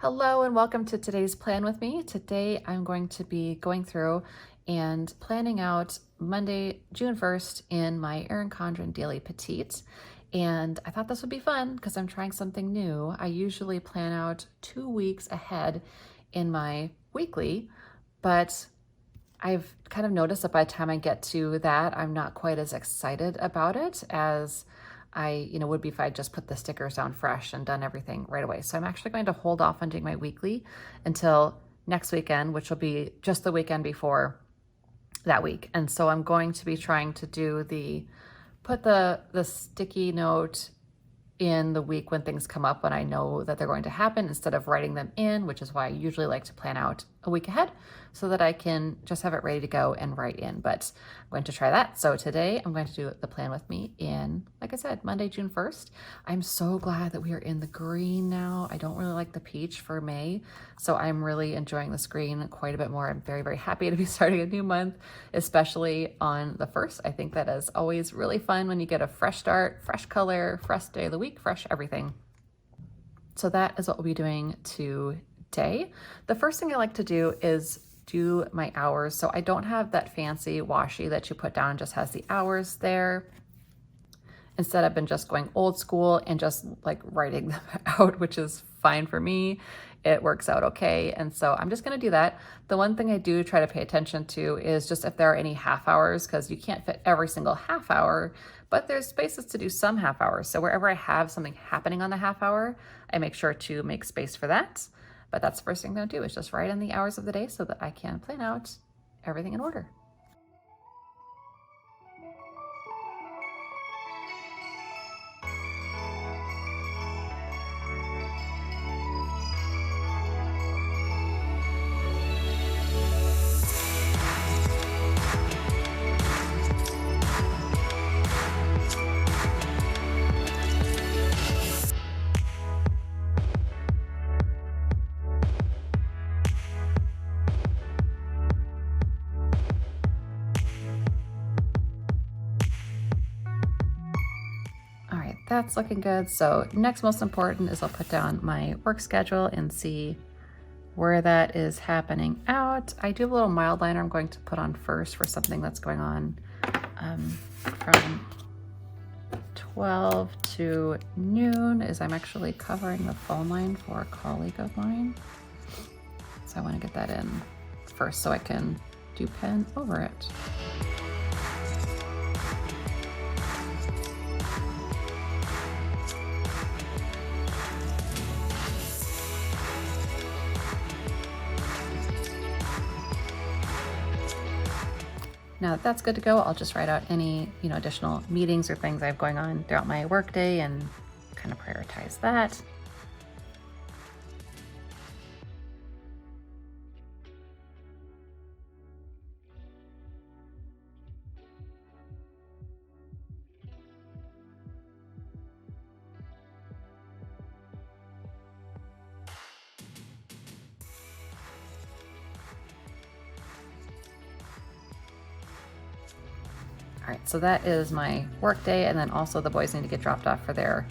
Hello and welcome to today's plan with me. Today I'm going to be going through and planning out Monday, June 1st in my Erin Condren daily Petite. And I thought this would be fun because I'm trying something new. I usually plan out 2 weeks ahead in my weekly, but I've kind of noticed that by the time I get to that, I'm not quite as excited about it as I, would be if I just put the stickers down fresh and done everything right away. So I'm actually going to hold off on doing my weekly until next weekend, which will be just the weekend before that week. And so I'm going to be trying to put the sticky note in the week when things come up, when I know that they're going to happen, instead of writing them in, which is why I usually like to plan out a week ahead so that I can just have it ready to go and write in. But I'm going to try that. So today I'm going to do the plan with me in, like I said, Monday, June 1st. I'm so glad that we are in the green now. I don't really like the peach for May, so I'm really enjoying this green quite a bit more. I'm very, very happy to be starting a new month, especially on the 1st. I think that is always really fun when you get a fresh start, fresh color, fresh day of the week, fresh everything. So that is what we'll be doing today. The first thing I like to do is do my hours. So I don't have that fancy washi that you put down and just has the hours there. Instead, I've been just going old school and just like writing them out, which is fine for me. It works out okay. And so I'm just going to do that. The one thing I do try to pay attention to is just if there are any half hours, because you can't fit every single half hour, but there's spaces to do some half hours. So wherever I have something happening on the half hour, I make sure to make space for that. But that's the first thing I'll do, is just write in the hours of the day so that I can plan out everything in order. That's looking good. So next most important is I'll put down my work schedule and see where that is happening out. I do have a little mild liner I'm going to put on first for something that's going on from 12 to noon, is I'm actually covering the phone line for a colleague of mine. So I want to get that in first so I can do pen over it. Now that that's good to go, I'll just write out any, additional meetings or things I have going on throughout my workday and kind of prioritize that. All right, so that is my work day, and then also the boys need to get dropped off for their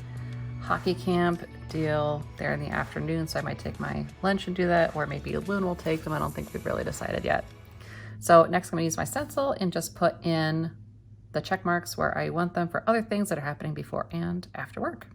hockey camp deal there in the afternoon, so I might take my lunch and do that, or maybe Loon will take them. I don't think we've really decided yet. So next I'm gonna use my stencil and just put in the check marks where I want them for other things that are happening before and after work.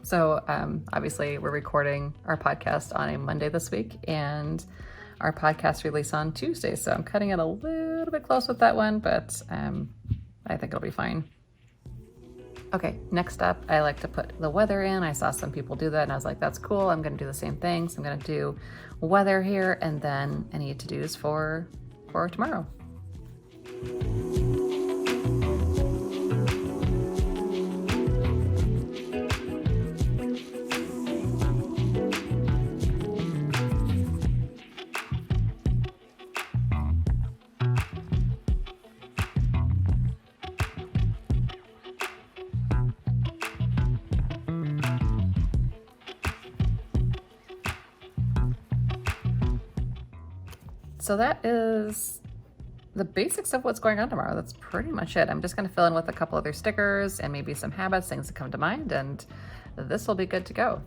So obviously we're recording our podcast on a Monday this week, and our podcast release on Tuesday. So I'm cutting it a little bit close with that one, but I think it'll be fine. Okay, next up, I like to put the weather in. I saw some people do that and I was like, that's cool. I'm gonna do the same thing. So I'm gonna do weather here and then any to-dos for tomorrow. So that is the basics of what's going on tomorrow. That's pretty much it. I'm just going to fill in with a couple other stickers and maybe some habits, things that come to mind, and this will be good to go.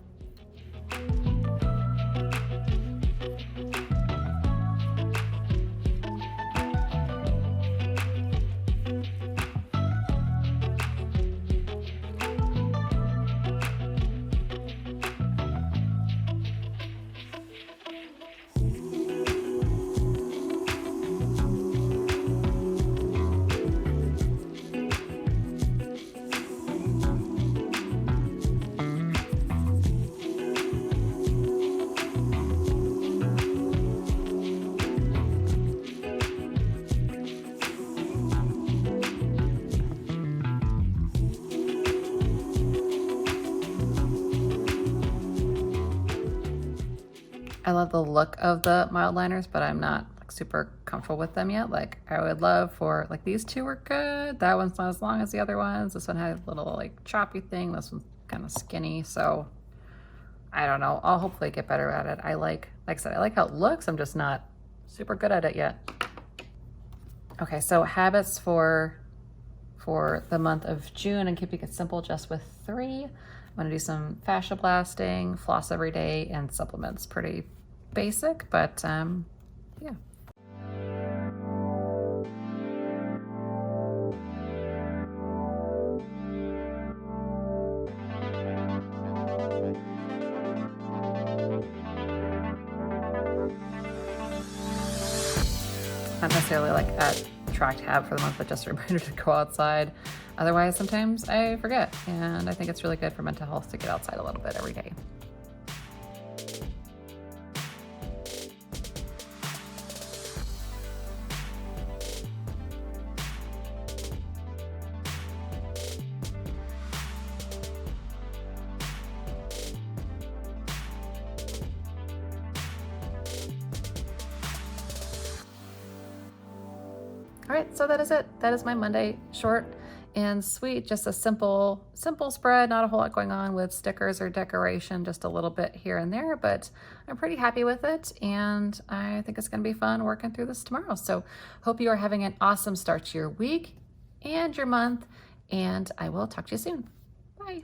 I love the look of the mild liners, but I'm not like super comfortable with them yet. Like I would love for, like these two were good. That one's not as long as the other ones. This one had a little like choppy thing. This one's kind of skinny. So I don't know. I'll hopefully get better at it. Like I said, I like how it looks. I'm just not super good at it yet. Okay, so habits for the month of June and keeping it simple just with 3. I'm gonna do some fascia blasting, floss every day, and supplements. Pretty basic, but yeah. Not necessarily like a tracked habit for the month, but just a reminder to go outside. Otherwise, sometimes I forget, and I think it's really good for mental health to get outside a little bit every day. All right, so that is it. That is my Monday, short and sweet. Just a simple spread, not a whole lot going on with stickers or decoration, just a little bit here and there, but I'm pretty happy with it. And I think it's gonna be fun working through this tomorrow. So hope you are having an awesome start to your week and your month, and I will talk to you soon. Bye.